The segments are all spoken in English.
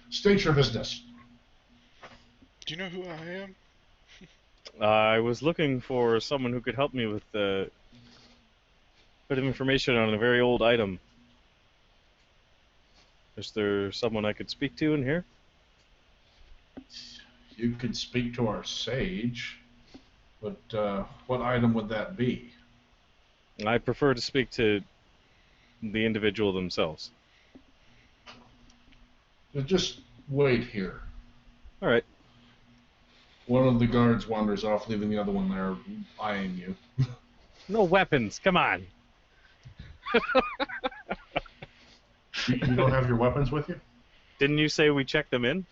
State your business. Do you know who I am? I was looking for someone who could help me with a bit of information on a very old item. Is there someone I could speak to in here? You could speak to our sage, but what item would that be? I prefer to speak to the individual themselves. Just wait here. All right. One of the guards wanders off, leaving the other one there eyeing you. No weapons. Come on. You don't have your weapons with you? Didn't you say we checked them in?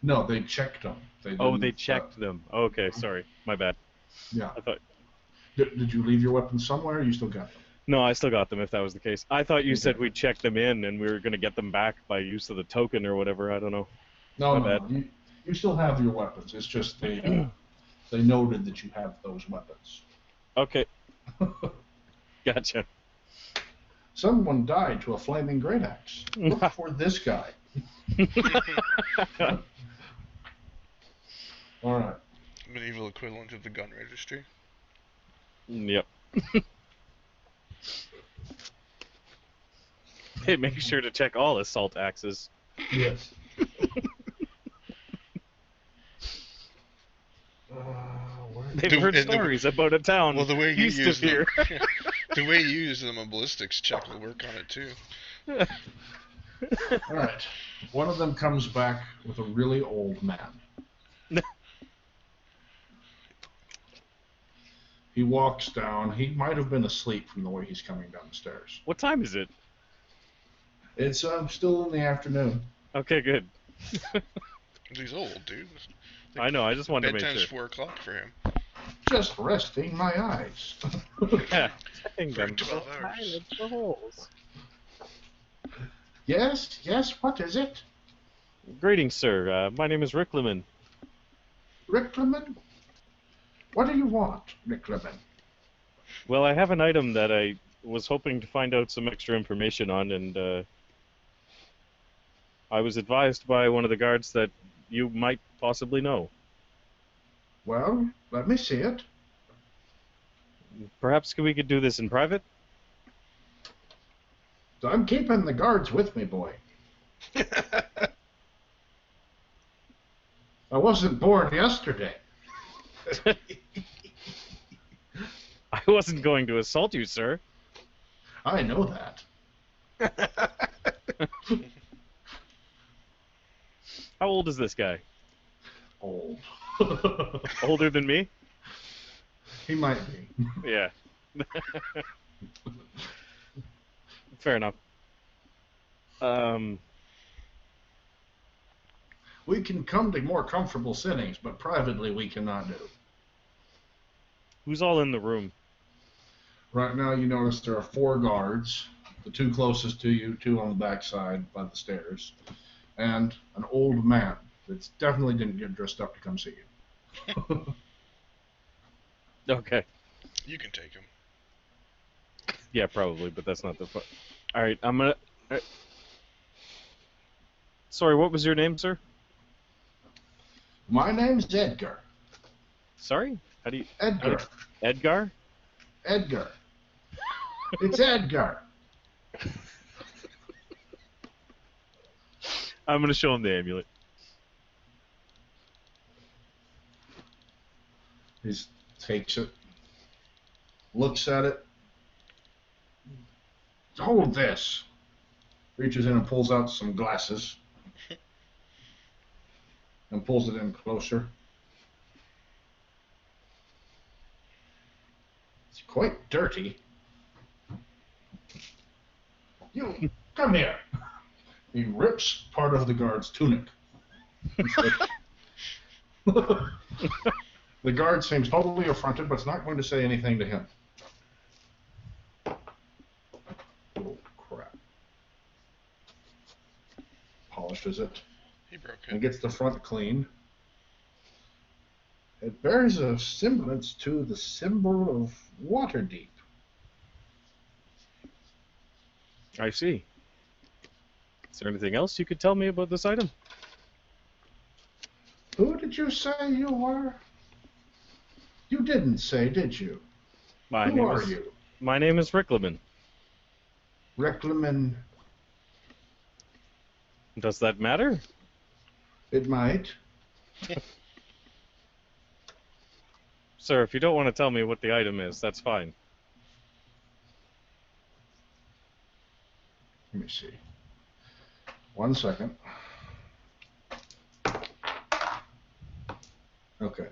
No, they checked them. They checked them. Okay, sorry. My bad. Yeah. I thought. Did you leave your weapons somewhere, or you still got them? No, I still got them if that was the case. I thought you Okay. said we checked them in and we were going to get them back by use of the token or whatever. I don't know. No, My no, bad. no. You still have your weapons. It's just they noted that you have those weapons. Okay. Gotcha. Someone died to a flaming great axe. Look for this guy. All right. Medieval equivalent of the gun registry. Yep. Hey, make sure to check all assault axes. Yes. They've heard stories about a town Well, the way you east use of here. them, the way you use them, a ballistics check will work on it too. All right. One of them comes back with a really old man. He walks down. He might have been asleep from the way he's coming down the stairs. What time is it? It's still in the afternoon. Okay, good. He's old, dude. I know, I just wanted to make Bedtime's sure. 4 o'clock for him. Just resting my eyes. Yeah, checking For them 12 for hours. pilots for holes. Yes, what is it? Greetings, sir. My name is Riclamin. Riclamin? What do you want, Riclamin? Well, I have an item that I was hoping to find out some extra information on, and I was advised by one of the guards that you might possibly know. Well, let me see it. Perhaps we could do this in private? So I'm keeping the guards with me, boy. I wasn't born yesterday. I wasn't going to assault you, sir. I know that. How old is this guy? Old. Older than me? He might be. Yeah. Fair enough. We can come to more comfortable sittings, but privately we cannot do. Who's all in the room? Right now you notice there are 4 guards, the 2 closest to you, 2 on the backside by the stairs, and an old man that definitely didn't get dressed up to come see you. Okay. You can take him. Yeah, probably, but that's not the fun. Alright, I'm gonna... Sorry, what was your name, sir? My name's Edgar. Sorry? How do you... Edgar. Edgar? Edgar. It's Edgar. I'm gonna show him the amulet. He takes it, looks at it. Hold this. Reaches in and pulls out some glasses. And pulls it in closer. It's quite dirty. You, come here. He rips part of the guard's tunic. The guard seems totally affronted, but is not going to say anything to him. Oh, crap. Polishes it. He broke And it. gets the front clean. It bears a semblance to the symbol of Waterdeep. I see. Is there anything else you could tell me about this item? Who did you say you were? You didn't say, did you? Who are you? My name is Riclamin. Riclamin. Does that matter? It might. Sir, if you don't want to tell me what the item is, that's fine. Let me see. 1 second. Okay.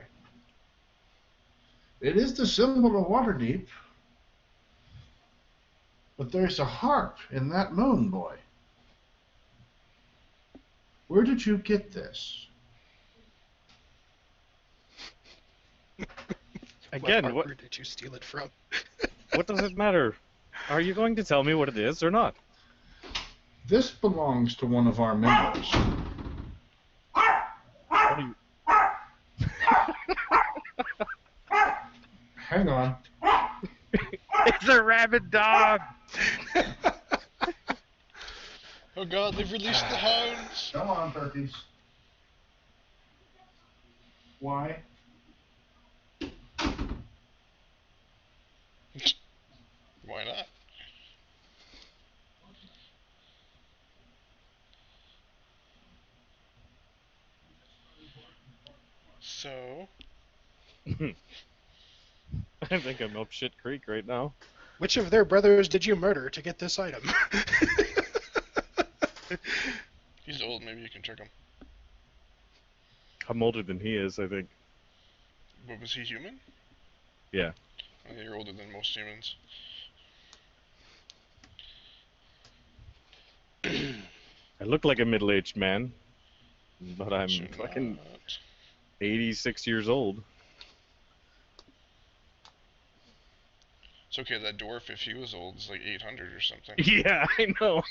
It is the symbol of Waterdeep, but there's a harp in that moon, boy. Where did you get this? Again, Where did you steal it from? what does it matter? Are you going to tell me what it is or not? This belongs to one of our members. What do you... Hang on. It's a rabid dog! Oh god, they've released the hounds! Come on, turkeys. Why? Why not? So... I think I'm up shit creek right now. Which of their brothers did you murder to get this item? He's old, maybe you can trick him. I'm older than he is, I think. But was he human? Yeah. I think you're older than most humans. I look like a middle-aged man, but I'm Should fucking not. 86 years old. It's okay, that dwarf, if he was old, is like 800 or something. Yeah, I know.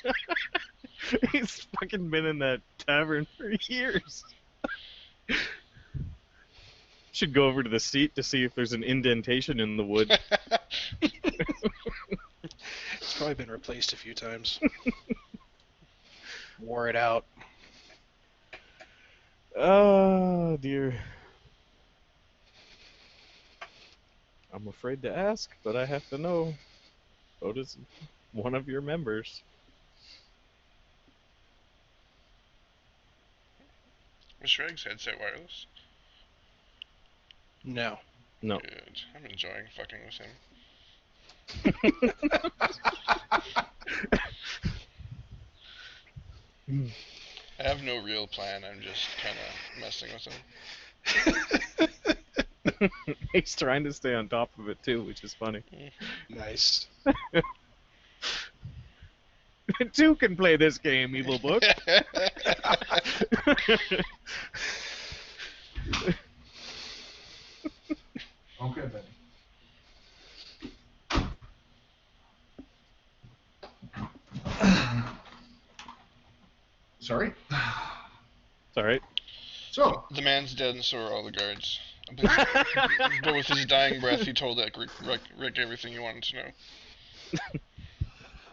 He's fucking been in that tavern for years. Should go over to the seat to see if there's an indentation in the wood. It's probably been replaced a few times. Wore it out. Oh, dear. I'm afraid to ask, but I have to know. Otis, one of your members. Was Sragg's headset wireless? No. No. Good. I'm enjoying fucking with him. I have no real plan, I'm just kind of messing with him. He's trying to stay on top of it too, which is funny. Nice. Two can play this game, evil book. Okay, Betty. Sorry? It's alright. So, The man's dead and so are all the guards. But with his dying breath, he told Rick everything he wanted to know.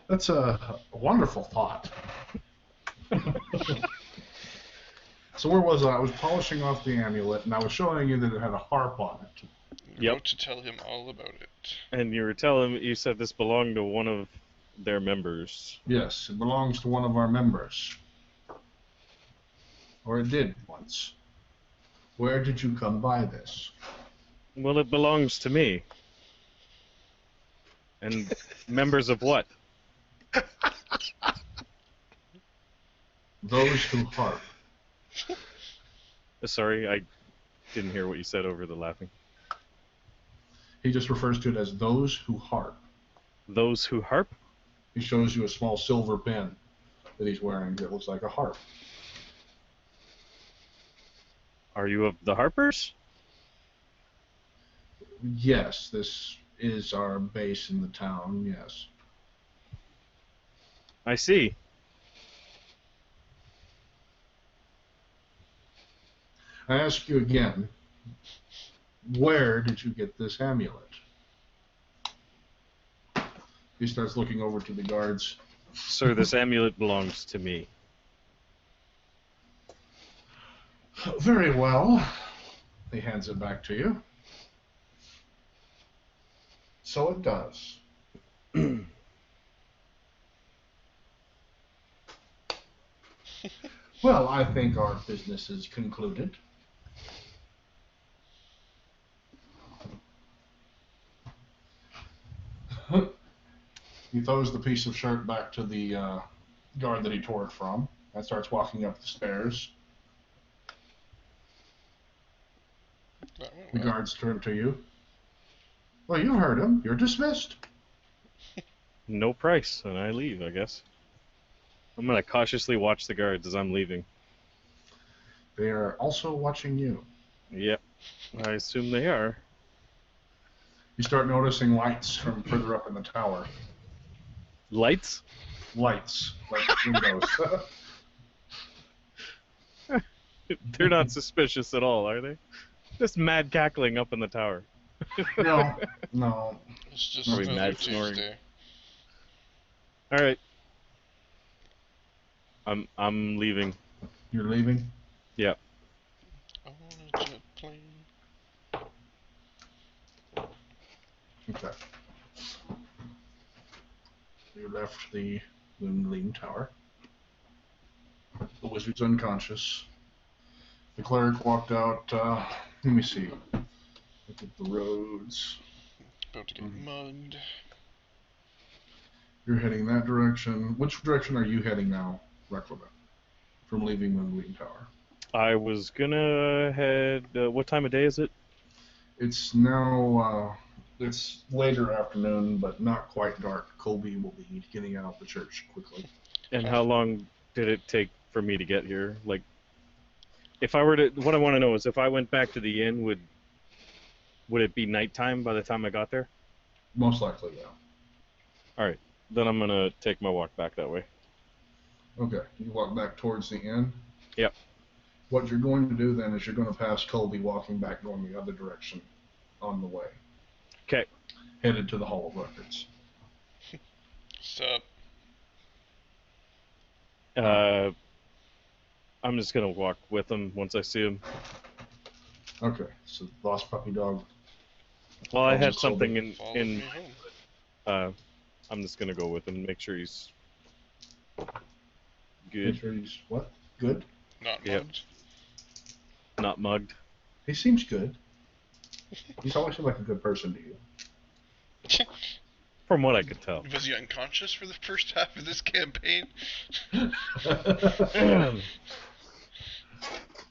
that's a wonderful thought. So where was I? I was polishing off the amulet, and I was showing you that it had a harp on it. You're about to tell him all about it. And you were telling you said this belonged to one of their members. Yes, it belongs to one of our members. Or it did once. Where did you come by this? Well, it belongs to me. And members of what? Those who harp. Sorry, I didn't hear what you said over the laughing. He just refers to it as those who harp. Those who harp? He shows you a small silver pin that he's wearing that looks like a harp. Are you of the harpers? Yes, this is our base in the town, yes. I see. I ask you again, where did you get this amulet? He starts looking over to the guards. Sir, this amulet belongs to me. Very well. He hands it back to you. So it does. Well, I think our business is concluded. He throws the piece of shirt back to the guard that he tore it from and starts walking up the stairs. That went The well. guards turn to you. Well, you heard him. You're dismissed. No price, and I leave, I guess. I'm gonna cautiously watch the guards as I'm leaving. They are also watching you. Yep, I assume they are. You start noticing lights from further up in the tower. Lights? Lights, like windows. They're not suspicious at all, are they? Just mad cackling up in the tower. No, no. It's just Probably another mad snoring. Tuesday. All right. I'm leaving. You're leaving? Yep. On a jet plane. Okay. You left the Moon Tower. The wizard's unconscious. The cleric walked out. Let me see. Look at the roads. About to get mugged. You're heading that direction. Which direction are you heading now, Riclamin? From leaving Moon Tower. I was gonna head. What time of day is it? It's now. It's later afternoon, but not quite dark. Colby will be getting out of the church quickly. And how long did it take for me to get here? Like, if I were to, what I want to know is if I went back to the inn, would it be nighttime by the time I got there? Most likely, yeah. All right, then I'm gonna take my walk back that way. Okay, you walk back towards the inn. Yep. What you're going to do then is you're going to pass Colby walking back going the other direction on the way. Okay. Headed to the Hall of Records. Sup? I'm just gonna walk with him once I see him. Okay, so lost puppy dog. Well, I I'll had just something Follow me home. I'm just gonna go with him, make sure he's Make good, sure he's what? Good? Not Yep. mugged. not mugged. He seems good. He's always seemed like a good person to you. From what I could tell. Was he unconscious for the first half of this campaign?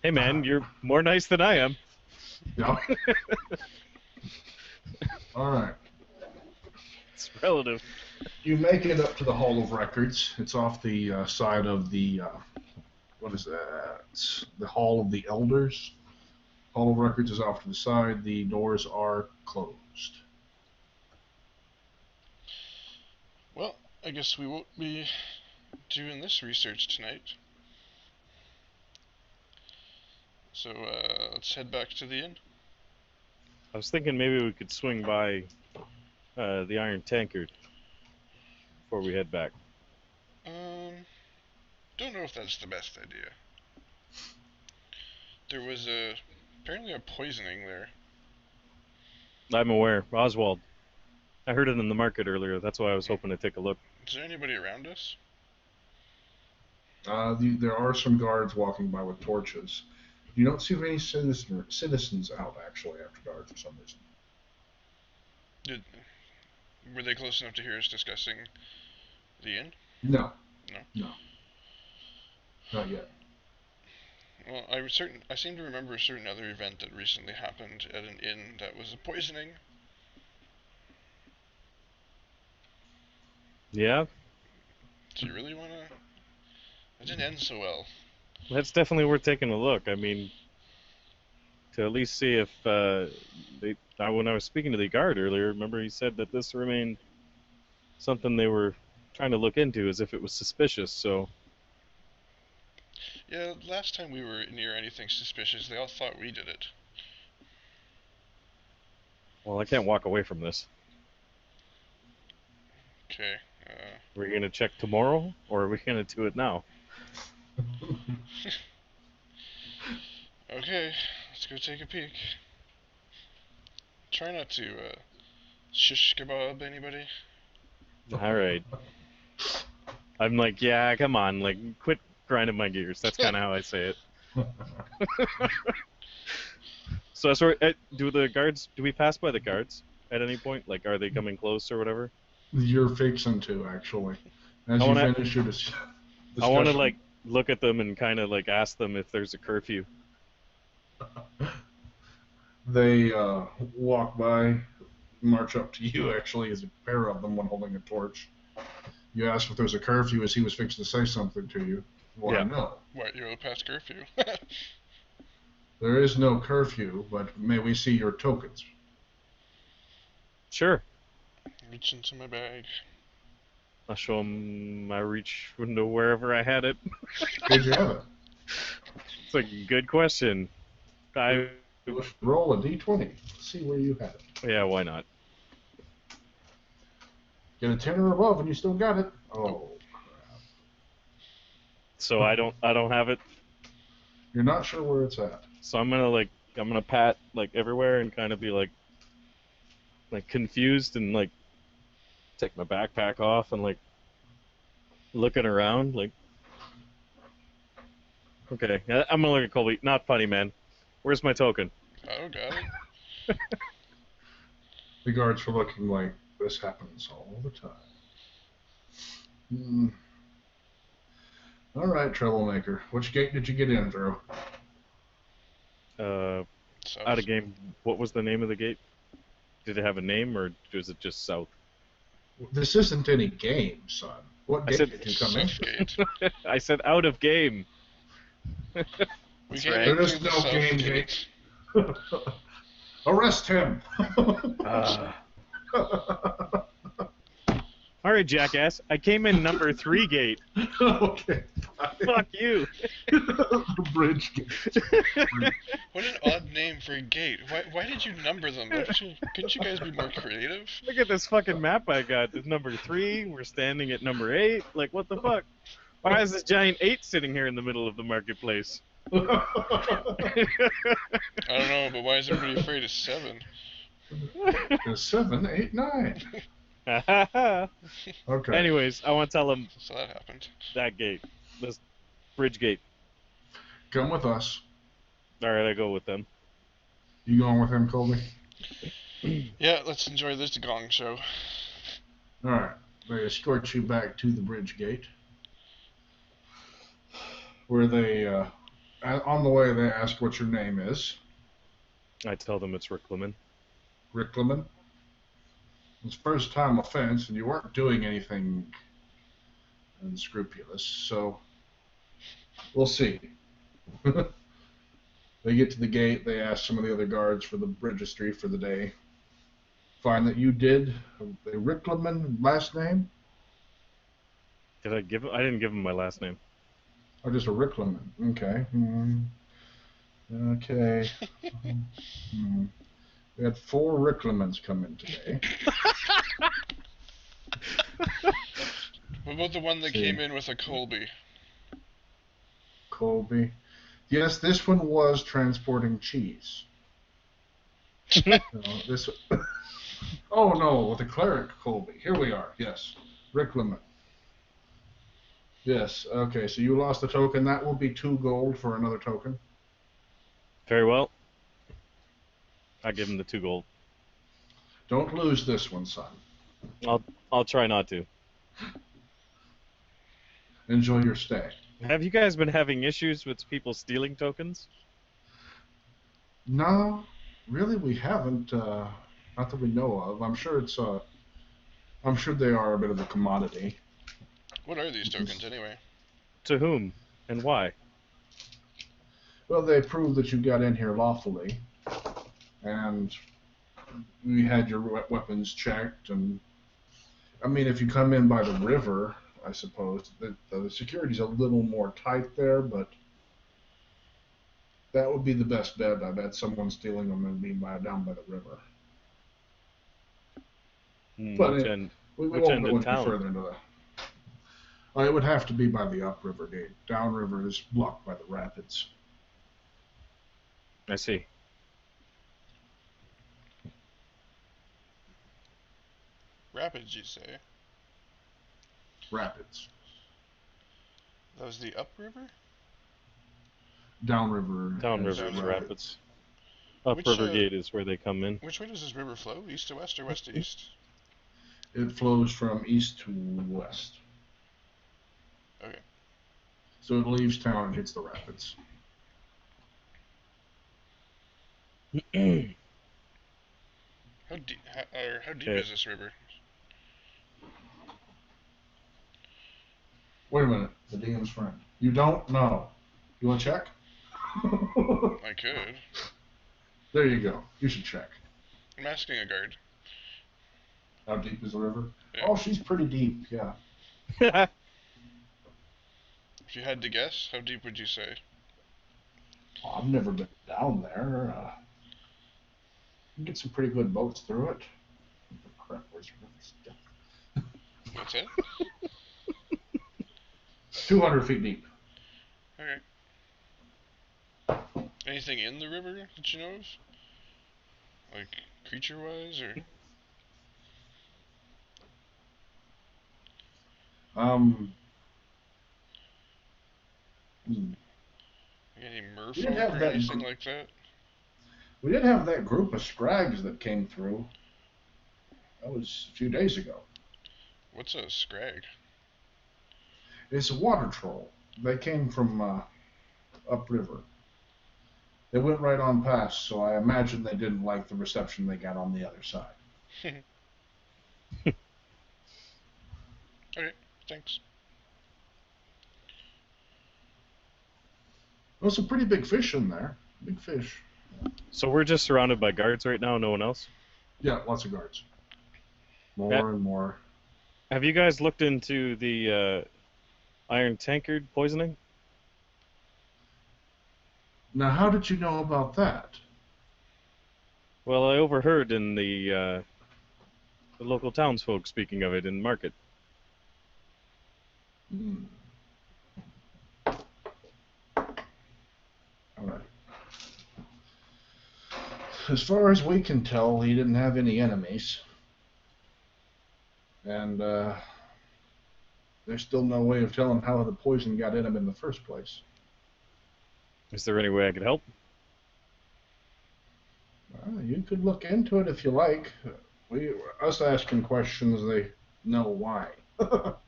Hey man, you're more nice than I am. Yeah. All right. It's relative. You make it up to the Hall of Records. It's off the side of the, what is that? The Hall of the Elders. Hall of Records is off to the side. The doors are closed. Well, I guess we won't be doing this research tonight. So, let's head back to the inn. I was thinking maybe we could swing by the Iron Tankard before we head back. Don't know if that's the best idea. There was apparently a poisoning there. I'm aware. Oswald. I heard it in the market earlier. That's why I was hoping to take a look. Is there anybody around us? There are some guards walking by with torches. You don't see any citizens out, actually, after dark for some reason. Were they close enough to hear us discussing the inn? No. No? No. Not yet. Well, I seem to remember a certain other event that recently happened at an inn that was a poisoning. Yeah, Do you really want to... It didn't end so well. that's definitely worth taking a look. I mean, to at least see if when I was speaking to the guard earlier, remember he said that this remained something they were trying to look into as if it was suspicious, so... Yeah, last time we were near anything suspicious, they all thought we did it. Well, I can't walk away from this. Okay, Are we going to check tomorrow, or are we going to do it now? Okay, let's go take a peek. Try not to shish kebab anybody. All right. I'm like, yeah, come on, like, quit grinding my gears. That's kind of how I say it. So, sorry, do we pass by the guards at any point? Like, are they coming close or whatever? You're fixing to, actually. As I you wanna- finish your discussion. I want to, like, look at them and kind of, like, ask them if there's a curfew. They walk by, march up to you, actually, as a pair of them, one holding a torch. You ask if there's a curfew as he was fixing to say something to you. Why, Yeah. no. What, you're past curfew? There is no curfew, but may we see your tokens? Sure. Reach into my bag. I'll show them my reach window wherever I had it. Where'd you have it? It's a good question. Let's roll a d20. See where you had it. Yeah, why not? Get a 10 or above and you still got it. Oh, crap. So I don't have it. You're not sure where it's at. So I'm gonna pat like everywhere and kind of be like confused and like take my backpack off and like looking around like. Okay, I'm gonna look at Colby. Not funny, man. Where's my token? Oh, got it. The guards were looking like this happens all the time. All right, troublemaker. Which gate did you get in through? South. Out of game. What was the name of the gate? Did it have a name or was it just south? This isn't any game, son. What I gate said- did you come in? South gate. I said out of game. We That's came right. in There is through the no south game gate. Arrest him! All right, jackass. I came in number 3 gate. Okay. Fuck you. The bridge gate. What an odd name for a gate. Why did you number them? Couldn't you guys be more creative? Look at this fucking map I got. It's number 3. We're standing at number 8. Like, what the fuck? Why is this giant 8 sitting here in the middle of the marketplace? I don't know, but why is everybody afraid of 7? There's 7, 8, 9. Okay. Anyways, I want to tell them So that happened. that gate. This bridge gate. Come with us. Alright, I go with them. You going with him, Colby? Yeah, let's enjoy this gong show. All right. They escort you back to the bridge gate, where they, on the way, they ask what your name is. I tell them it's Riclamin. Riclamin. It's first time offense, and you weren't doing anything unscrupulous, so we'll see. They get to the gate, they ask some of the other guards for the registry for the day. Find that you did a Riclamin last name? Did I give? I didn't give him my last name. Or just a Riclamin? Okay. Okay. We had 4 Riclamins come in today. What about the one that See. came in with a Colby? Colby. Yes, this one was transporting cheese. No, this. Oh no, the cleric Colby. Here we are. Yes, Riclamin. Yes. Okay. So you lost a token. That will be 2 gold for another token. Very well. I give him the 2 gold. Don't lose this one, son. I'll try not to. Enjoy your stay. Have you guys been having issues with people stealing tokens? No, really, we haven't. Not that we know of. I'm sure it's. I'm sure they are a bit of a commodity. What are these tokens anyway? To whom and why? Well, they prove that you got in here lawfully, and we had your weapons checked. And I mean, if you come in by the river, I suppose the security's a little more tight there, but that would be the best bet. I bet someone's stealing them and being down by the river. But Which end? We Which won't end go of any town? further into that. It would have to be by the upriver gate. Downriver is blocked by the rapids. I see. Rapids, you say? Rapids. That was the upriver? Downriver. Downriver Downriver. is rapids. Upriver Gate is where they come in. Which way does this river flow? East to west or west to east? It flows from east to west. Okay. So it leaves town and hits the rapids. How deep Okay. is this river? Wait a minute. The DM's friend. You don't know. You want to check? I could. There you go. You should check. I'm asking a guard. How deep is the river? Yeah. Oh, she's pretty deep, yeah. If you had to guess, how deep would you say? Oh, I've never been down there. You can get some pretty good boats through it. Crap, where's the river? That's it? 200 feet deep. Okay. Anything in the river that you know of? Like, creature-wise, or? Any merfolk didn't have or that anything like that? We did have that group of Sraggs that came through. That was a few days ago. What's a Sragg? It's a water troll. They came from upriver. They went right on past, so I imagine they didn't like the reception they got on the other side. Okay, thanks. Well, some pretty big fish in there. Big fish. So we're just surrounded by guards right now, no one else? Yeah, lots of guards. More Yeah. and more. Have you guys looked into the iron tankard poisoning? Now, how did you know about that? Well, I overheard in the local townsfolk speaking of it in market. Hmm. All right. As far as we can tell, he didn't have any enemies. And there's still no way of telling how the poison got in him in the first place. Is there any way I could help? You could look into it if you like. Us asking questions, they know why. But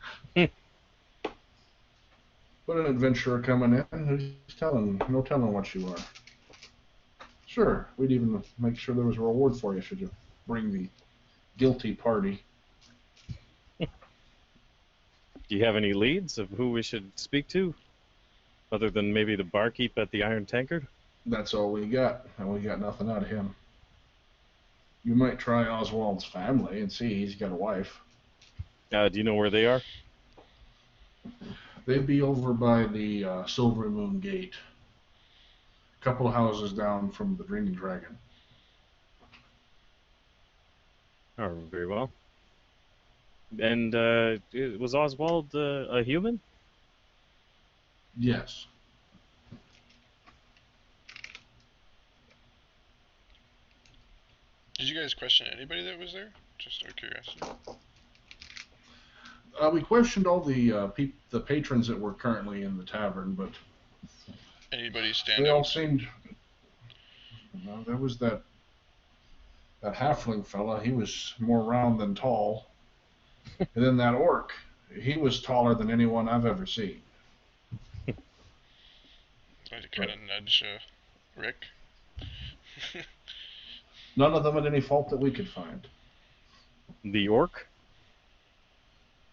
an adventurer coming in, who's telling? No telling what you are. Sure, we'd even make sure there was a reward for you should you bring the guilty party. Do you have any leads of who we should speak to? Other than maybe the barkeep at the Iron Tankard? That's all we got, and we got nothing out of him. You might try Oswald's family and see he's got a wife. Do you know where they are? They'd be over by the Silver Moon Gate. A couple of houses down from the Dreaming Dragon. Oh, very well. And was Oswald a human? Yes. Did you guys question anybody that was there? Just out of curiosity. We questioned all the patrons that were currently in the tavern, but Anybody stand they all out? seemed. There was that halfling fella. He was more round than tall. And then that orc. He was taller than anyone I've ever seen. I had to kind of nudge Rick. None of them had any fault that we could find. The orc?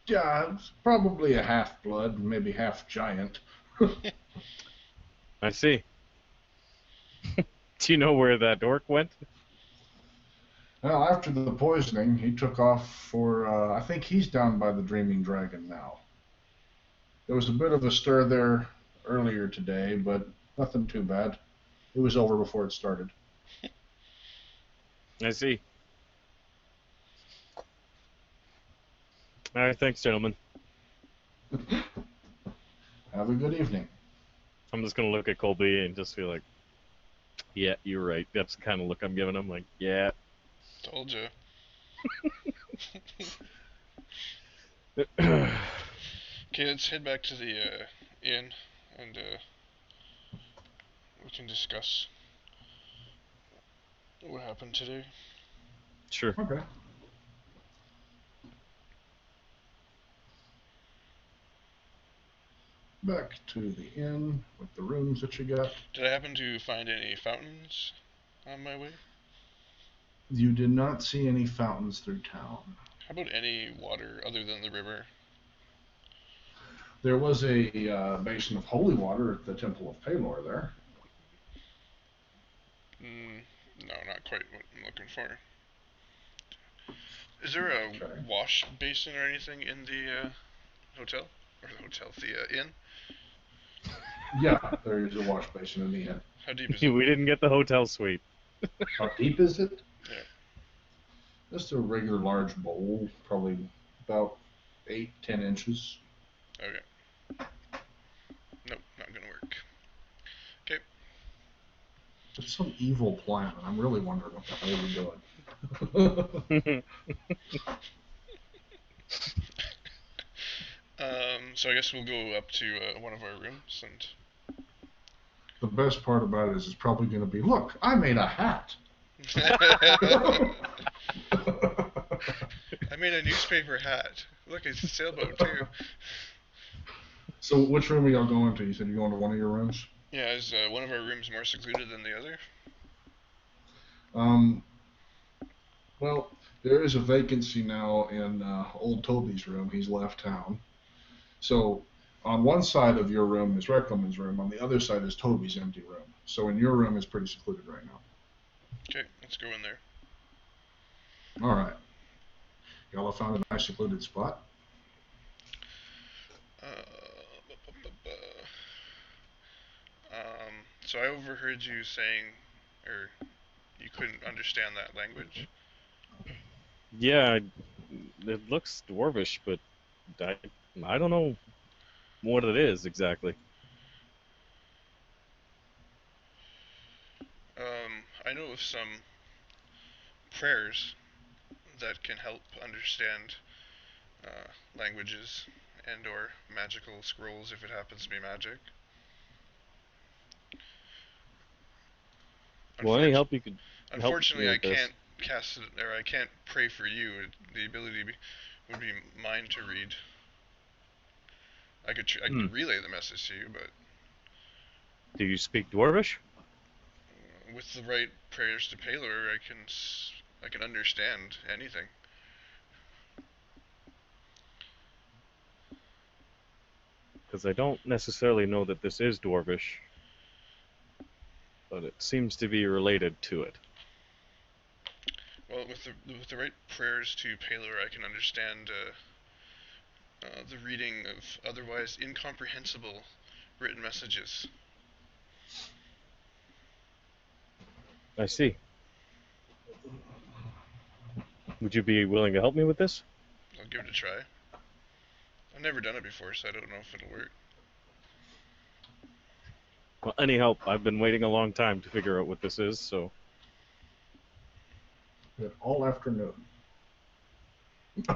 Yeah, it's probably a half-blood, maybe half-giant. I see. Do you know where that orc went? Well, after the poisoning, he took off for, I think he's down by the Dreaming Dragon now. There was a bit of a stir there earlier today, but nothing too bad. It was over before it started. I see. All right, thanks, gentlemen. Have a good evening. I'm just gonna look at Colby and just feel like, Yeah, you're right. That's the kind of look I'm giving him. Like, yeah. Told you. Yeah, Okay, let's head back to the inn, and we can discuss what happened today. sure. Okay. Back to the inn with the rooms that you got. Did I happen to find any fountains on my way? You did not see any fountains through town. How about any water other than the river? There was a basin of holy water at the Temple of Palor there. No, not quite what I'm looking for. Is there a Okay. wash basin or anything in the hotel? Or the hotel, the inn? Yeah, there is a wash basin in the inn. How deep is We it? didn't get the hotel suite. How deep is it? Yeah. Just a regular large bowl, probably about 8-10 inches. Okay. Nope, not gonna work. Okay. It's some evil plan, and I'm really wondering what the hell you're doing. So I guess we'll go up to one of our rooms and. The best part about it is it's probably going to be, look, I made a hat. I made a newspaper hat. Look, it's a sailboat too. So which room are y'all going to? You said you're going to one of your rooms? Yeah, is one of our rooms more secluded than the other? Well, there is a vacancy now in old Toby's room. He's left town. So on one side of your room is Riclamin's room. On the other side is Toby's empty room. So in your room is pretty secluded right now. Okay, let's go in there. All right. Y'all have found a nice secluded spot? So I overheard you saying, or you couldn't understand that language. Yeah, it looks dwarvish, but I don't know what it is exactly. I know of some prayers that can help understand languages and or magical scrolls if it happens to be magic. Well, any help you could help me Unfortunately, I with this. can't cast it, or I can't pray for you. The ability would be mine to read. I could relay the message to you, but Do you speak dwarvish? with the right prayers to Palor, I can understand anything. Because I don't necessarily know that this is dwarvish, but it seems to be related to it. Well, with the right prayers to Palor, I can understand the reading of otherwise incomprehensible written messages. I see. Would you be willing to help me with this? I'll give it a try. I've never done it before, so I don't know if it'll work. Well, any help? I've been waiting a long time to figure out what this is, so... Good. All afternoon.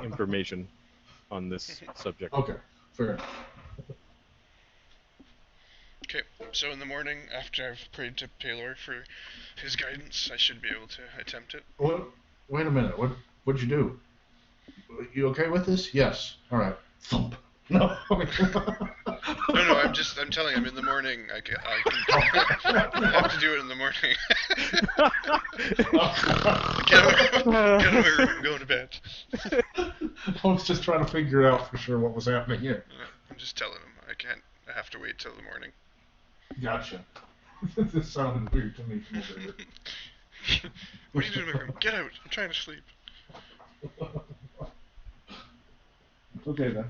information on this subject. Okay, fair. Okay, so in the morning, after I've prayed to Palor for his guidance, I should be able to attempt it. What? Wait a minute. What'd you do? You okay with this? Yes. All right. Thump. No. No, I'm telling him in the morning. I have to do it in the morning. Get away from me, I'm going to bed. I was just trying to figure out for sure what was happening here. I'm just telling him I have to wait till the morning. Gotcha. This sounded weird to me from over here. What are you doing in my room? Get out! I'm trying to sleep. Okay then.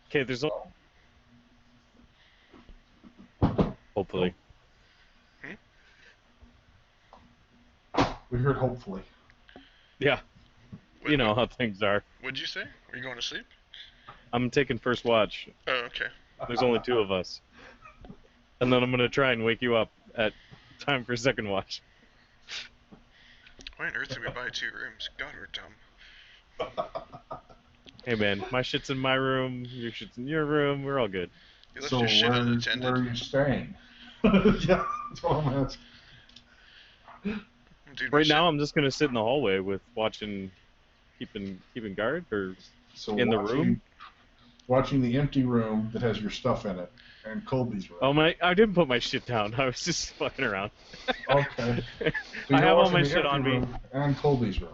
Okay, there's hopefully. We heard hopefully. Yeah, you know how things are. What'd you say? Are you going to sleep? I'm taking first watch. Oh, okay. There's only two of us. And then I'm gonna try and wake you up at time for second watch. Why on earth did we buy 2 rooms? God, we're dumb. Hey man, my shit's in my room, your shit's in your room, we're all good. You left So your shit where unattended. are you staying? Yeah, that's what I'm asking. Dude, Right now I'm just gonna sit in the hallway with keeping guard, or So in the room. watching the empty room that has your stuff in it, and Colby's room. Oh I didn't put my shit down, I was just fucking around. Okay. So I you're have all watching my the shit empty on me. room and Colby's room.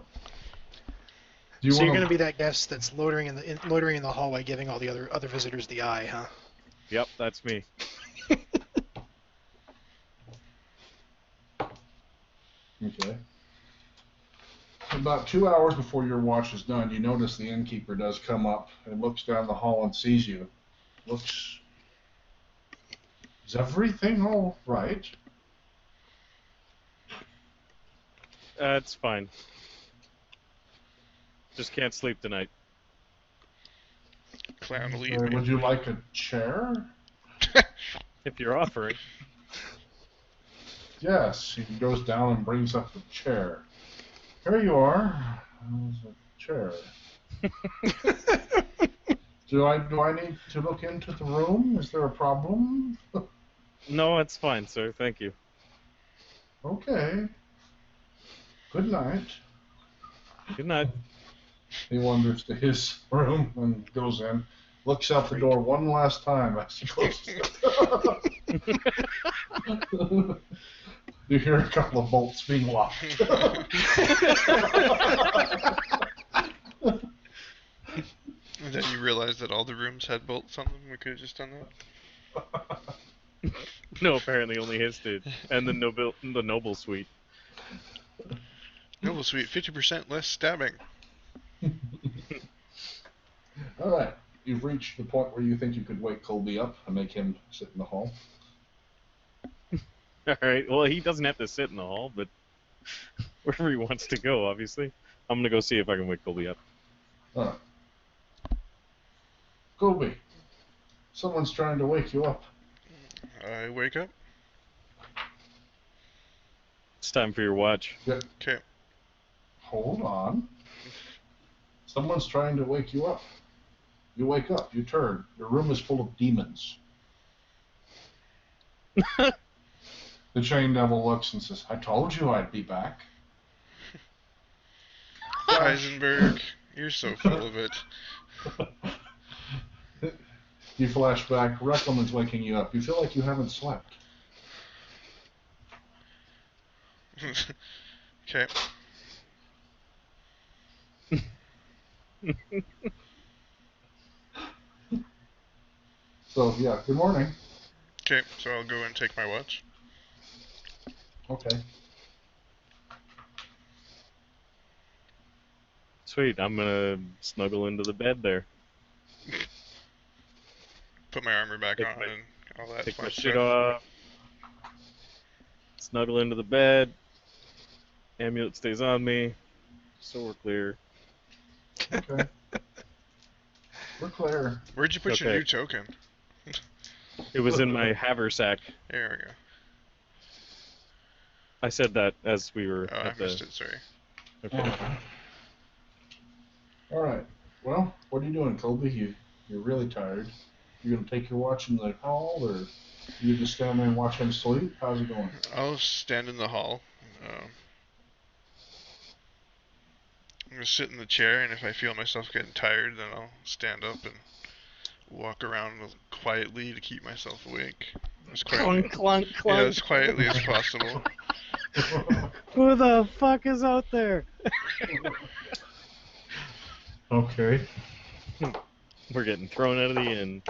Do you So you're wanna- going to be that guest that's loitering in the hallway, giving all the other visitors the eye, huh? Yep, that's me. Okay. About 2 hours before your watch is done, you notice the innkeeper does come up and looks down the hall and sees you. Looks. Is everything all right? It's fine. Just can't sleep tonight. Clown will eat Would me. you like a chair? If you're offering. Yes. He goes down and brings up the chair. Here you are. There's a chair. Do I need to look into the room? Is there a problem? No, it's fine, sir. Thank you. Okay. Good night. Good night. He wanders to his room and goes in, looks out the door one last time as he closes it. You hear a couple of bolts being locked. And then you realize that all the rooms had bolts on them. We could have just done that. No, apparently only his did. And the noble suite. Noble Suite, 50% less stabbing. All right. You've reached the point where you think you could wake Colby up and make him sit in the hall. Alright, well, he doesn't have to sit in the hall, but wherever he wants to go, obviously. I'm gonna go see if I can wake Colby up. All right. Colby, someone's trying to wake you up. I wake up. It's time for your watch. Okay. Hold on. Someone's trying to wake you up. You wake up, you turn. Your room is full of demons. The Chain Devil looks and says, I told you I'd be back. Heisenberg, you're so full of it. You flash back, Riclamin's waking you up. You feel like you haven't slept. Okay. So, yeah, good morning. Okay, so I'll go and take my watch. Okay. Sweet, I'm gonna snuggle into the bed there. Put my armor back Take on my- and all that Take fun my shit stuff. off. Snuggle into the bed. Amulet stays on me. So we're clear. Okay. We're clear. Where'd you put your Okay. new token? It was in my haversack. There we go. I said that as we were Oh, I at missed the... it, sorry. Okay. All right. Well, what are you doing, Colby? You're really tired. You gonna take your watch in the hall, or you just stand there and watch him sleep? How's it going? I'll stand in the hall. I'm gonna sit in the chair, and if I feel myself getting tired, then I'll stand up and walk around quietly to keep myself awake. As quietly, Clunk, clunk, yeah, as quietly as possible. Who the fuck is out there? Okay. We're getting thrown out of the inn.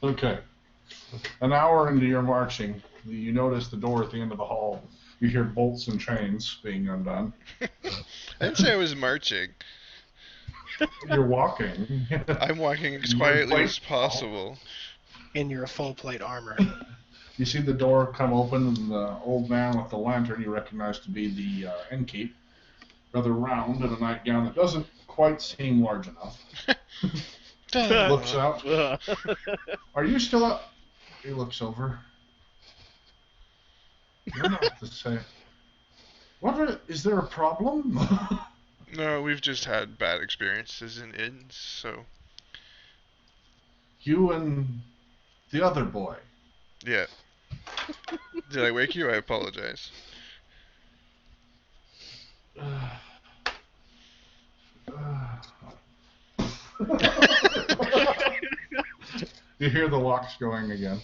Okay. An hour into your marching, you notice the door at the end of the hall. You hear bolts and chains being undone. I didn't say I was marching. You're walking. I'm walking as You're quietly quite as possible. In your full plate armor. You see the door come open, and the old man with the lantern you recognize to be the innkeep, rather round in a nightgown that doesn't quite seem large enough. Looks out. Are you still up? He looks over. You're not the same. Is there a problem? No, we've just had bad experiences in inns, so You and the other boy. yeah. Did I wake you? I apologize. You hear the locks going again.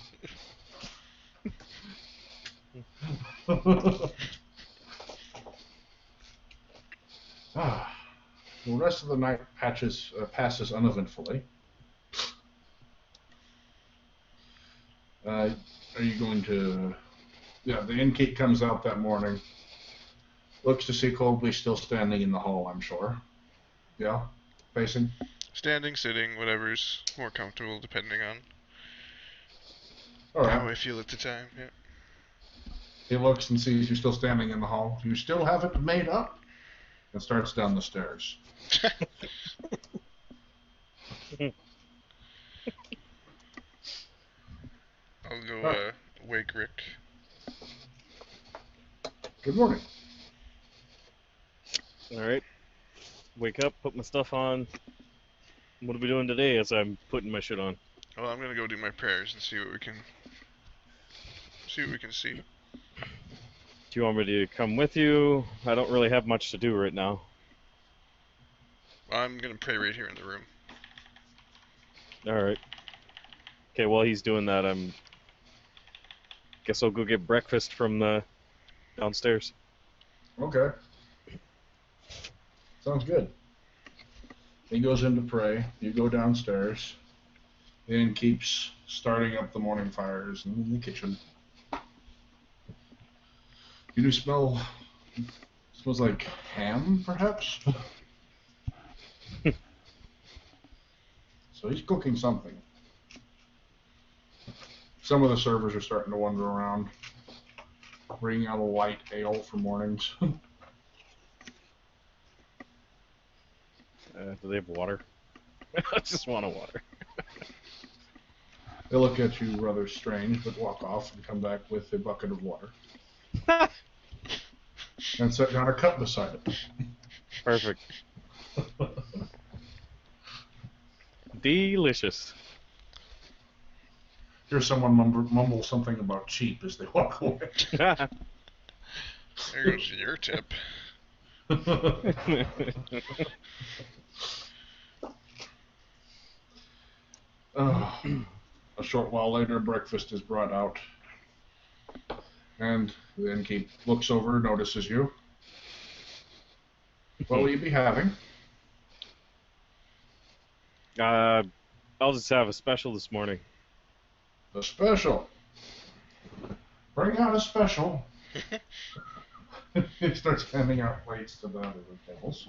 The rest of the night passes uneventfully. Are you going to... Yeah, the innkeep comes out that morning. Looks to see Colby still standing in the hall, I'm sure. Yeah? Facing? Standing, sitting, whatever's more comfortable, depending on All right. how I feel at the time. Yeah. He looks and sees you still standing in the hall. You still haven't made up? And starts down the stairs. I'll go wake Rick. Good morning. Alright. Wake up, put my stuff on. What are we doing today as I'm putting my shit on? Well, I'm gonna go do my prayers and see what we can see. Do you want me to come with you? I don't really have much to do right now. I'm gonna pray right here in the room. Alright. Okay, while he's doing that, guess I'll go get breakfast from the downstairs. Okay. Sounds good. He goes in to pray. You go downstairs. And keeps starting up the morning fires in the kitchen. You do smell... Smells like ham, perhaps? So he's cooking something. Some of the servers are starting to wander around, bringing out a light ale for mornings. Do they have water? I just want a water. They look at you rather strange, but walk off and come back with a bucket of water. And set down a cup beside it. Perfect. Delicious. Hear someone mumble something about cheap as they walk away. There goes your tip. A short while later, breakfast is brought out. And the innkeep looks over, notices you. What will you be having? I'll just have a special this morning. A special. Bring out a special. He starts handing out plates to the other tables.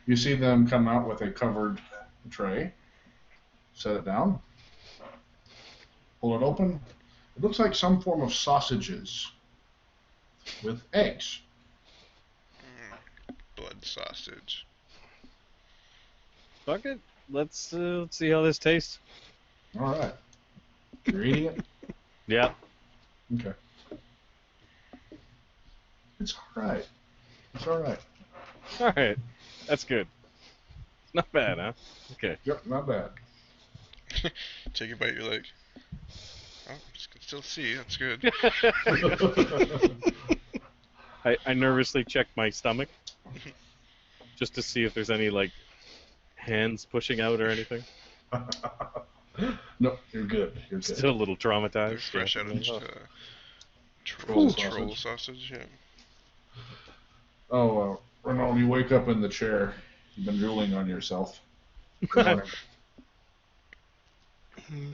You see them come out with a covered tray. Set it down. Pull it open. It looks like some form of sausages with eggs. Blood sausage. Fuck it. Let's see how this tastes. All right. You're eating it? Yeah. Okay. It's all right. It's all right. All right. That's good. Not bad, huh? Okay. Yep, not bad. Take a bite, you're like, oh, I can still see, that's good. I nervously check my stomach just to see if there's any, like, hands pushing out or anything. No, you're good. You're good. Still a little traumatized. They're fresh out of Troll troll sausage, yeah. Oh, Renauld, you wake up in the chair. You've been drooling on yourself. Good morning.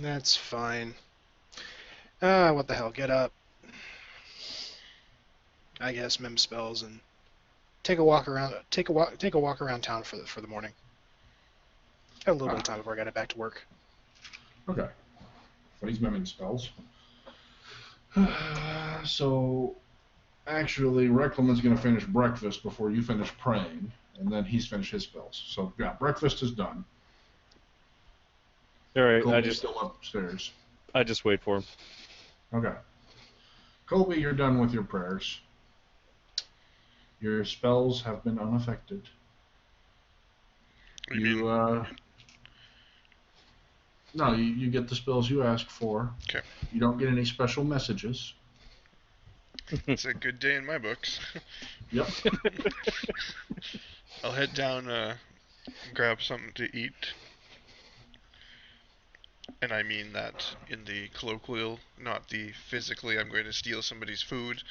That's fine. What the hell? Get up. I guess mem spells and take a walk around. Take a walk around town for the morning. Got a little bit of time before I got back to work. Okay. But he's memming spells. So, actually, Riclamin's going to finish breakfast before you finish praying. and then he's finished his spells. So yeah, breakfast is done. All right, Colby's still upstairs. I just wait for him. Okay. Colby, you're done with your prayers. Your spells have been unaffected. What do you mean? No, you get the spells you asked for. Okay. You don't get any special messages. It's a good day in my books. Yep. I'll head down, grab something to eat. And I mean that in the colloquial, not the physically, I'm going to steal somebody's food.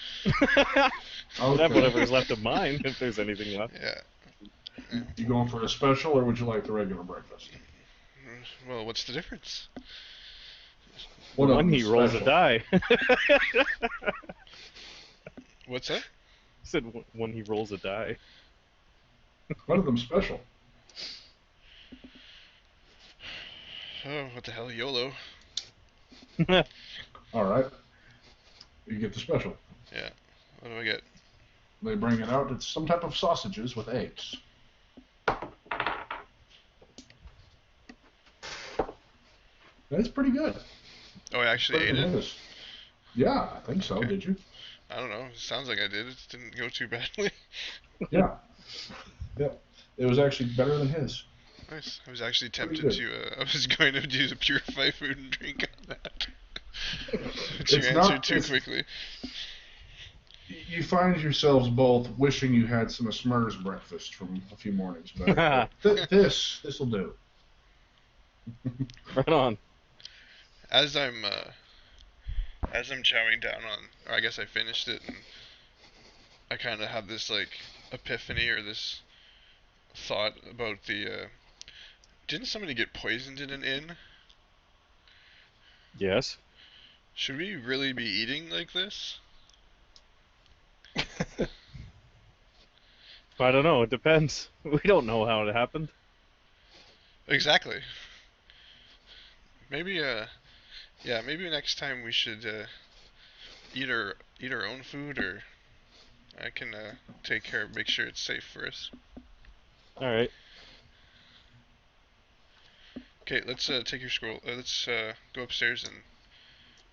Okay. Have whatever's left of mine, if there's anything left. Yeah. You going for a special, or would you like the regular breakfast? Well, what's the difference? One of When he them's rolls special. a die. What's that? I said when he rolls a die. One of them's special. Oh, what the hell, YOLO. All right. You get the special. Yeah. What do I get? They bring it out. It's some type of sausages with eggs. That's pretty good. Oh, I actually Better ate than it? his. Yeah, I think so. Okay. Did you? I don't know. It sounds like I did. It didn't go too badly. Yeah. Yeah. It was actually better than his. Nice. I was actually Pretty tempted good. to, I was going to do the purify food and drink on that. But you It's answered not- too it's- quickly. You find yourselves both wishing you had some of Smurrrrh's breakfast from a few mornings back. This'll do. Right on. As I'm chowing down on, or I guess I finished it, and I kind of have this like epiphany or this thought about the. Didn't somebody get poisoned in an inn? Yes. Should we really be eating like this? I don't know. It depends. We don't know how it happened. Exactly. Maybe yeah, maybe next time we should eat our own food, or I can take care of, make sure it's safe for us. All right. Okay, let's take your scroll. Let's go upstairs and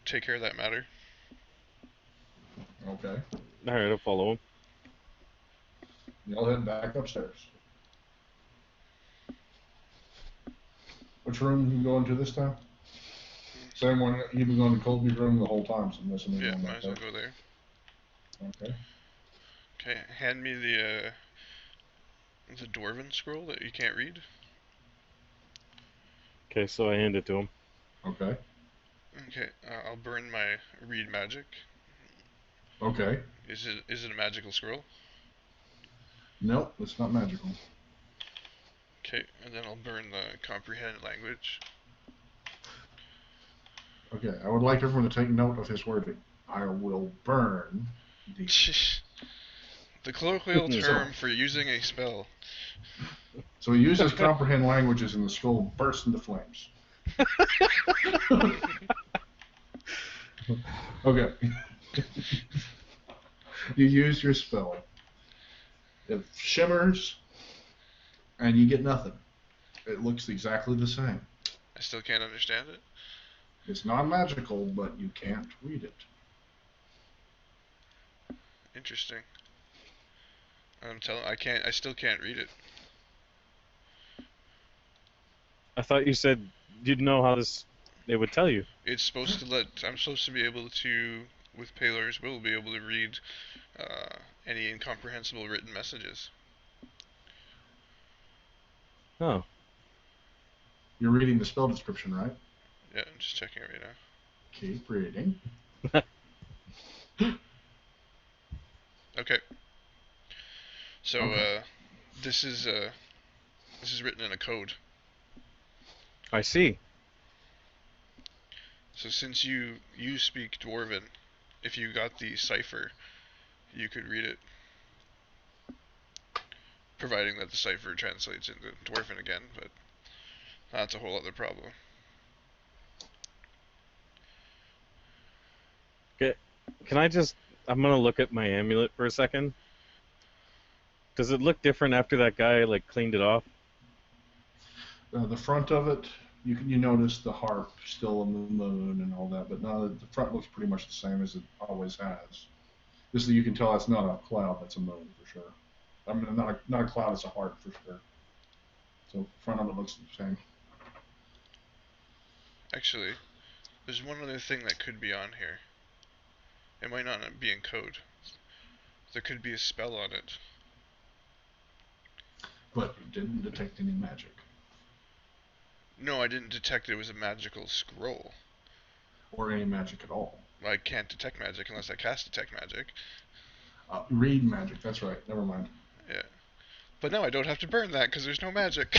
take care of that matter. Okay. All right. I'll follow him. Y'all head back upstairs. Which room you going to this time? Same one you've been going to Colby's room the whole time, so I'm guessing you're Yeah, going might back as well there. go there. Okay. Okay, hand me the dwarven scroll that you can't read. Okay, so I hand it to him. Okay. Okay, I'll burn my read magic. Okay. Is it a magical scroll? Nope, it's not magical. Okay, and then I'll burn the comprehend language. Okay, I would like everyone to take note of his wording. I will burn the... The colloquial So- term for using a spell. So he uses comprehend languages and the scroll bursts into flames. Okay. You use your spell. It shimmers, and you get nothing. It looks exactly the same. I still can't understand it. It's non-magical, but you can't read it. Interesting. I still can't read it. I thought you said you'd know how it would tell you. It's supposed to I'm supposed to be able to, with Paylor's will, be able to read any incomprehensible written messages. Oh. You're reading the spell description, right? Yeah, I'm just checking it right now. Keep reading. Okay. So Okay. this is written in a code. I see. So since you speak Dwarven, if you got the cipher, you could read it. Providing that the cipher translates into Dwarven again, but that's a whole other problem. Okay. Can I just... I'm going to look at my amulet for a second. Does it look different after that guy like cleaned it off? The front of it, you notice the harp still on the moon and all that, but no, the front looks pretty much the same as it always has. Just that you can tell that's not a cloud, that's a moon for sure. I mean, not a cloud, it's a harp for sure. So the front of it looks the same. Actually, there's one other thing that could be on here. It might not be in code. There could be a spell on it. But you didn't detect any magic. No, I didn't detect it was a magical scroll. Or any magic at all. I can't detect magic unless I cast detect magic. Read magic, that's right, never mind. Yeah. But no, I don't have to burn that because there's no magic.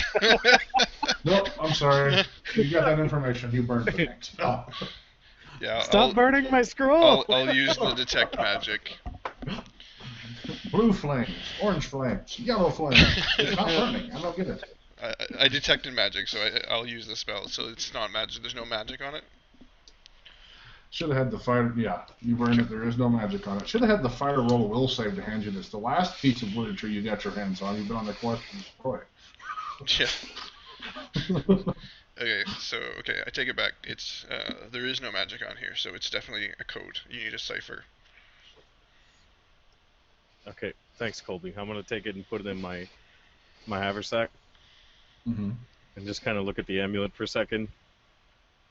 Nope, I'm sorry. You got that information, you burned the things. Oh. Yeah, Stop burning my scroll! I'll use the detect magic. Blue flames, orange flames, yellow flames. It's not burning, I don't get it. I detected magic, so I'll use the spell. So it's not magic. There's no magic on it. Should have had the fighter. Yeah, you burned it. There is no magic on it. Should have had the fighter roll a will save to hand you this. The last piece of literature you got your hands on. You've been on the quest to destroy it. Yeah. Okay, so I take it back. It's there is no magic on here, so it's definitely a code. You need a cipher. Okay, thanks, Colby. I'm gonna take it and put it in my haversack. Mm-hmm. And just kind of look at the amulet for a second.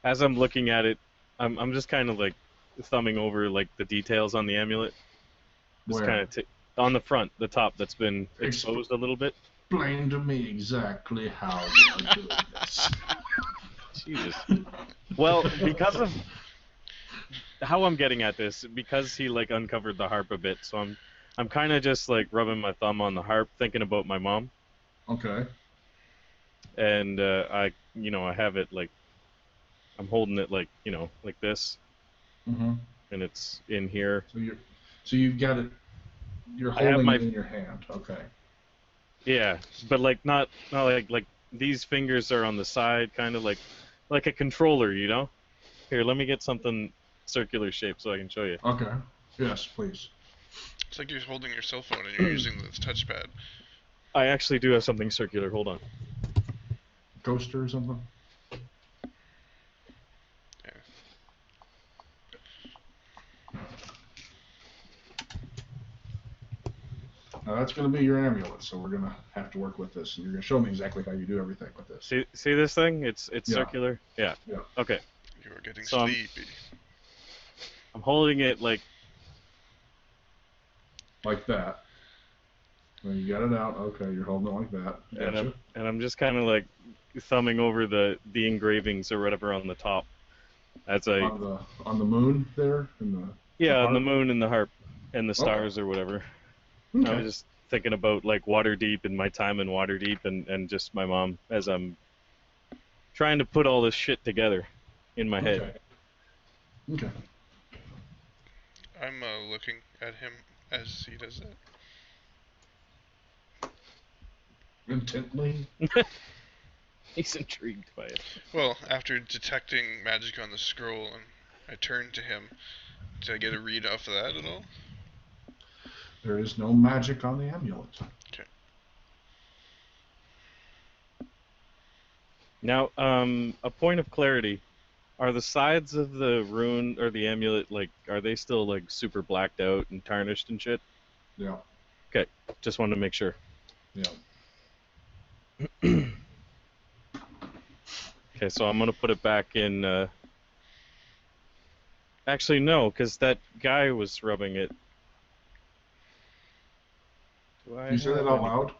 As I'm looking at it, I'm just kind of like thumbing over like the details on the amulet. Just Where? kind of on the front, the top that's been exposed a little bit. Explain to me exactly how you're doing this. Jesus. Well, because of how I'm getting at this, because he like uncovered the harp a bit, so I'm kind of just like rubbing my thumb on the harp, thinking about my mom. Okay. And I have it like I'm holding it like like this, Mm-hmm. and it's in here. So you've got it. You're holding it in your hand. Okay. Yeah, but like not like these fingers are on the side, kind of like a controller, Here, let me get something circular shape so I can show you. Okay. Yes, please. It's like you're holding your cell phone and you're using the touchpad. I actually do have something circular. Hold on. Coaster or something? Yeah. Now that's going to be your amulet, so we're going to have to work with this, and you're going to show me exactly how you do everything with this. See this thing? It's Yeah. circular. Yeah. Yeah. Okay. You are getting So sleepy. I'm holding it like that. When you got it out, okay, you're holding it like that. Gotcha. and I'm just kind of like thumbing over the engravings or whatever on the top. As I on the moon there, on the moon and the harp and the stars or whatever. Okay. I was just thinking about like Waterdeep and my time in Waterdeep and just my mom as I'm trying to put all this shit together in my head. Okay. I'm looking at him as he does that. Intently. He's intrigued by it. Well, after detecting magic on the scroll, and I turned to him. Did I get a read off of that at all? There is no magic on the amulet. Okay. Now, a point of clarity. Are the sides of the rune or the amulet, like, are they still, like, super blacked out and tarnished and shit? Yeah. Okay, just wanted to make sure. Yeah. Okay, so I'm going to put it back in, Actually, no, because that guy was rubbing it. You said that out loud?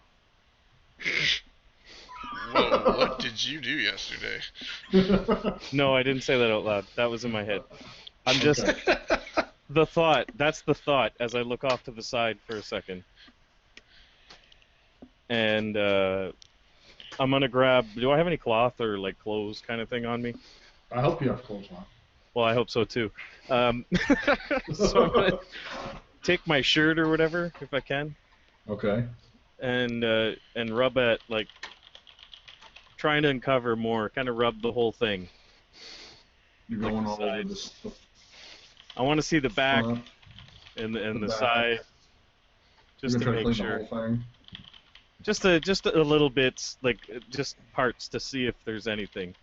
Whoa, what did you do yesterday? No, I didn't say that out loud. That was in my head. I'm just... The thought. That's the thought as I look off to the side for a second. And, I'm going to grab... Do I have any cloth or, like, clothes kind of thing on me? I hope you have clothes on. Well, I hope so, too. So I'm going to take my shirt or whatever, if I can. Okay. And rub at, like... Trying to uncover more, kind of rub the whole thing. You're Like going the all over sides. this. I want to see the back front, and the back. side, just You're to gonna try make to clean sure. the whole thing. Just a little bit, like just parts to see if there's anything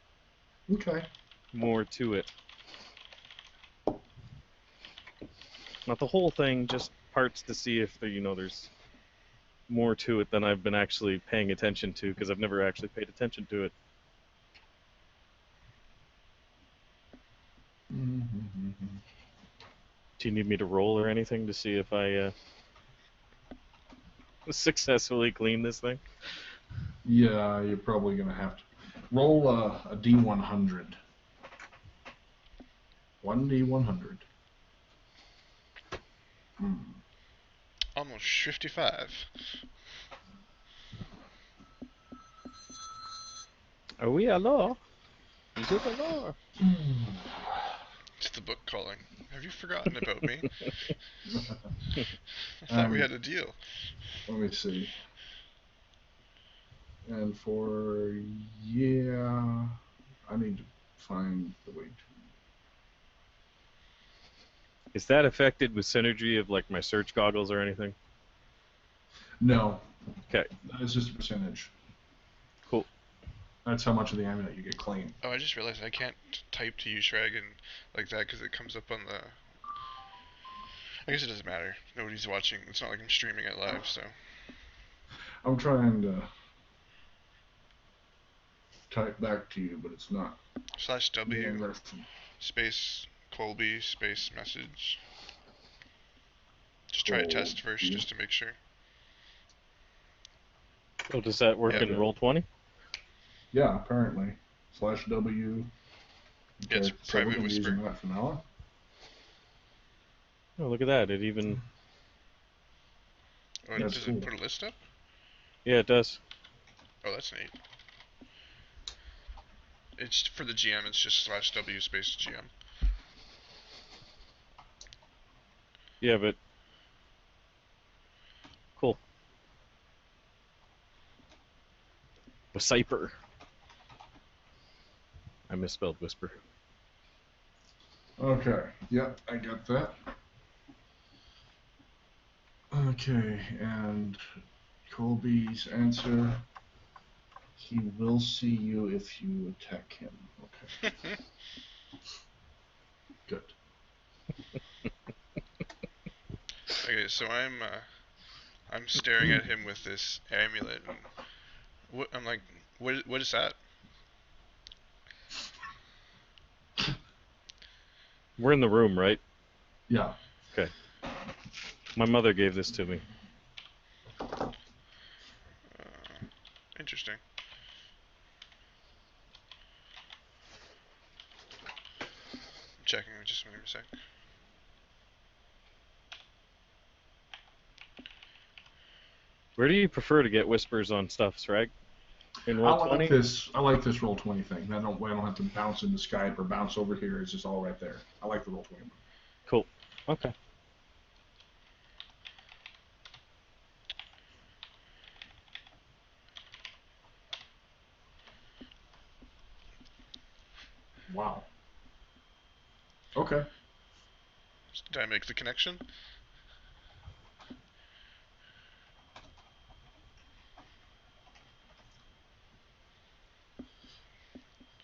Okay. more to it. Not the whole thing, just parts to see if there, there's more to it than I've been actually paying attention to, because I've never actually paid attention to it. Mm-hmm. Do you need me to roll or anything to see if I successfully clean this thing? Yeah, you're probably gonna have to roll a D100. 1D100. Almost 55. Are we hello? Is it hello? It's the book calling. Have you forgotten about me? I thought we had a deal. Let me see. And I need to find the way to. Is that affected with synergy of like my search goggles or anything? No. Okay. It's just a percentage. Cool. That's how much of the amulet you get clean. Oh, I just realized I can't type to you, Sragg, and like that because it comes up on the. I guess it doesn't matter. Nobody's watching. It's not like I'm streaming it live, so. I'm trying to type back to you, but it's not. /W space Colby space message. Just try a test first, just to make sure. Oh, does that work in Roll20? Yeah, apparently. /W. Okay, it's private whisper. Using that for now. Oh, look at that! It even. Oh, does it put a list up? Yeah, it does. Oh, that's neat. It's for the GM. It's just /W space GM. Yeah, but. Cool. Whisper. I misspelled whisper. Okay. Yep, I got that. Okay, and Colby's answer. He will see you if you attack him. Okay. Good. Okay, so I'm staring at him with this amulet, and I'm like, what is that? We're in the room, right? Yeah. Okay. My mother gave this to me. Interesting. I'm checking. Just wait a sec. Where do you prefer to get whispers on stuff, Sragg? In Roll20? I like this Roll20 thing. I don't have to bounce into Skype or bounce over here. It's just all right there. I like the Roll20. Cool. Okay. Wow. Okay. Did I make the connection?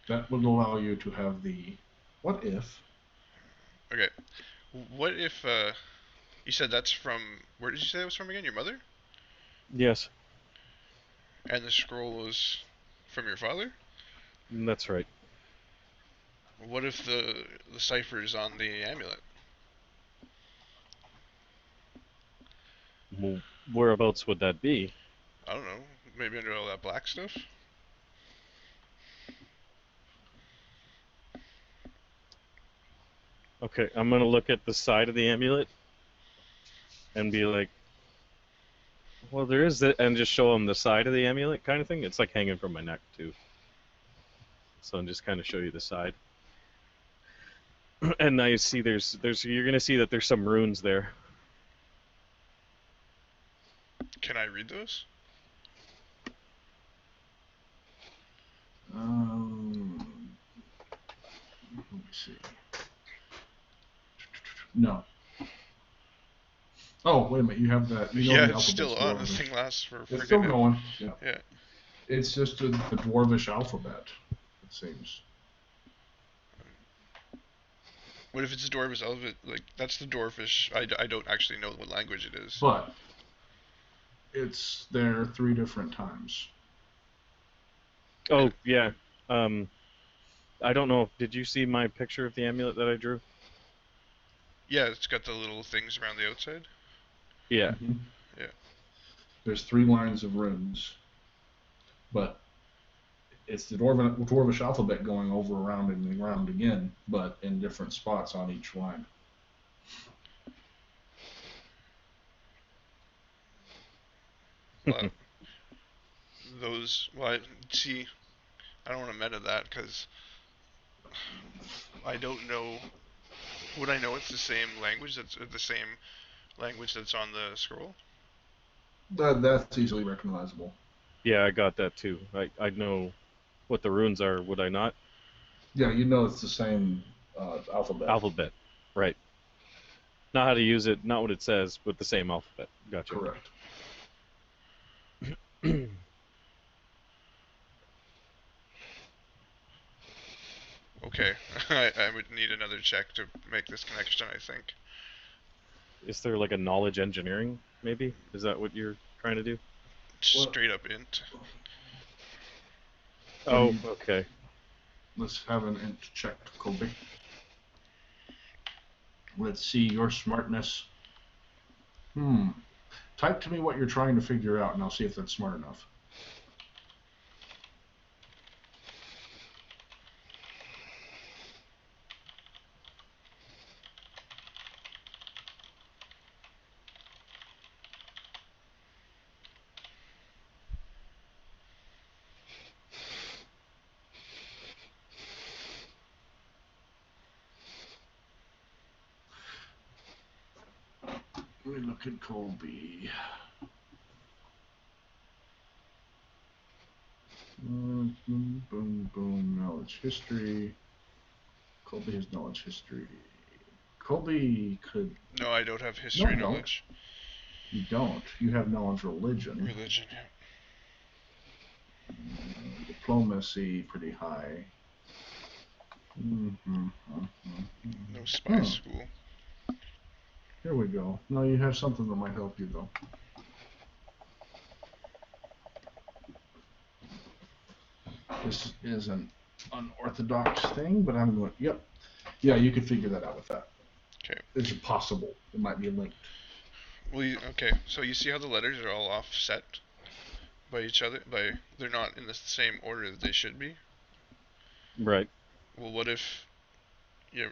That would allow you to have the what if. Okay. What if, you said that's from, where did you say that was from again? Your mother? Yes. And the scroll was from your father? That's right. What if the cipher is on the amulet? Well, whereabouts would that be? I don't know. Maybe under all that black stuff? Okay, I'm gonna look at the side of the amulet and be like, well, there is that, and just show him the side of the amulet kind of thing. It's like hanging from my neck too. So I'm just kind of show you the side. And now you see you're gonna see that there's some runes there. Can I read those? Let me see. No. Oh, wait a minute. You have that. You know Yeah, the it's still alphabet's on. The dwarvish. thing lasts for It's still friggin' going. Yeah. Yeah. It's just the dwarvish alphabet, it seems. What if it's a dwarvish alphabet? Like, that's the dwarfish. I don't actually know what language it is. But it's there 3 different times. Oh yeah. I don't know. Did you see my picture of the amulet that I drew? Yeah, it's got the little things around the outside. Yeah. Mm-hmm. Yeah. There's 3 lines of runes, but it's the dwarvish alphabet going over, around, and around again, but in different spots on each line. Well, those. Well, see, I don't want to meta that because I don't know. Would I know it's the same language? That's the same language that's on the scroll. That's easily recognizable. Yeah, I got that too. I know what the runes are, would I not? Yeah, you know it's the same alphabet. Alphabet. Right. Not how to use it, not what it says, but the same alphabet. Gotcha. Correct. Okay, I would need another check to make this connection, I think. Is there like a knowledge engineering, maybe? Is that what you're trying to do? Straight up int. Oh, okay. Let's have an int check, Colby. Let's see your smartness. Type to me what you're trying to figure out, and I'll see if that's smart enough. Let me look at Colby. Boom, boom, boom. Knowledge history. Colby has knowledge history. Colby could. No, I don't have history No, knowledge. You don't. You have knowledge religion. Religion, yeah. Diplomacy, pretty high. No spy school. Here we go. No, you have something that might help you, though. This is an unorthodox thing, but I'm going. Yep. Yeah, you could figure that out with that. Okay. It's possible. It might be linked. Well, okay. So you see how the letters are all offset by each other? They're not in the same order that they should be. Right. Well, what if you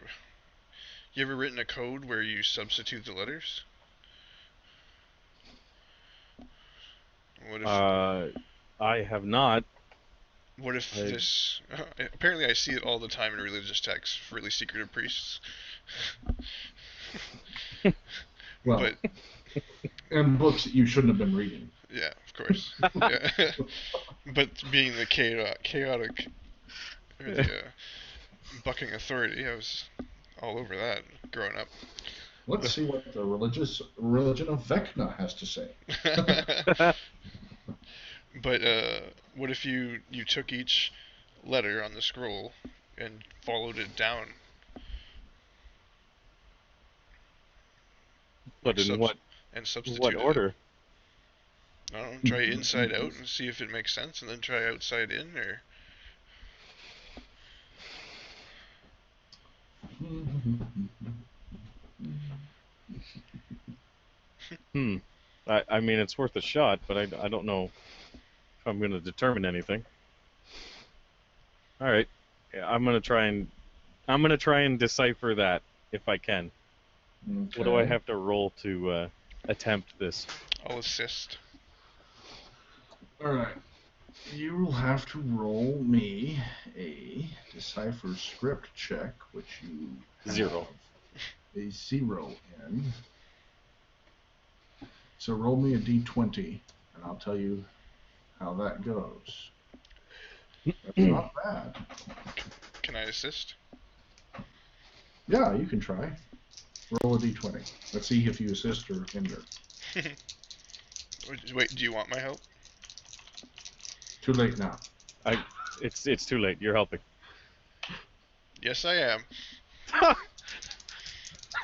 ever written a code where you substitute the letters? What if? I have not. What if this? Apparently, I see it all the time in religious texts for really secretive priests. Well, but and books that you shouldn't have been reading. Yeah, of course. Yeah. But being the chaotic, or the bucking authority, I was all over that growing up. Let's see what the religion of Vecna has to say. But what if you took each letter on the scroll and followed it down? But in what? And substituted What order? I don't know, try inside out and see if it makes sense, and then try outside in, or. I mean, it's worth a shot, but I don't know if I'm going to determine anything. All right, yeah, I'm gonna try and decipher that if I can. Okay. What do I have to roll to attempt this? I'll assist. All right. You will have to roll me a decipher script check, which you have 0. A 0 in. So roll me a d20, and I'll tell you how that goes. That's not bad. Can I assist? Yeah, you can try. Roll a d20. Let's see if you assist or hinder. Wait, do you want my help? Too late now. It's too late. You're helping. Yes, I am.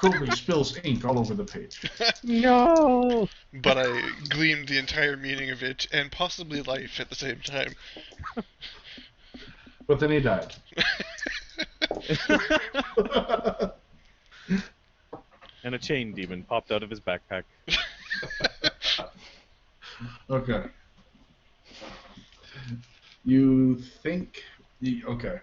Colby spills ink all over the page. No. But I gleamed the entire meaning of it and possibly life at the same time. But then he died. And a chain demon popped out of his backpack. Okay. You think... Okay.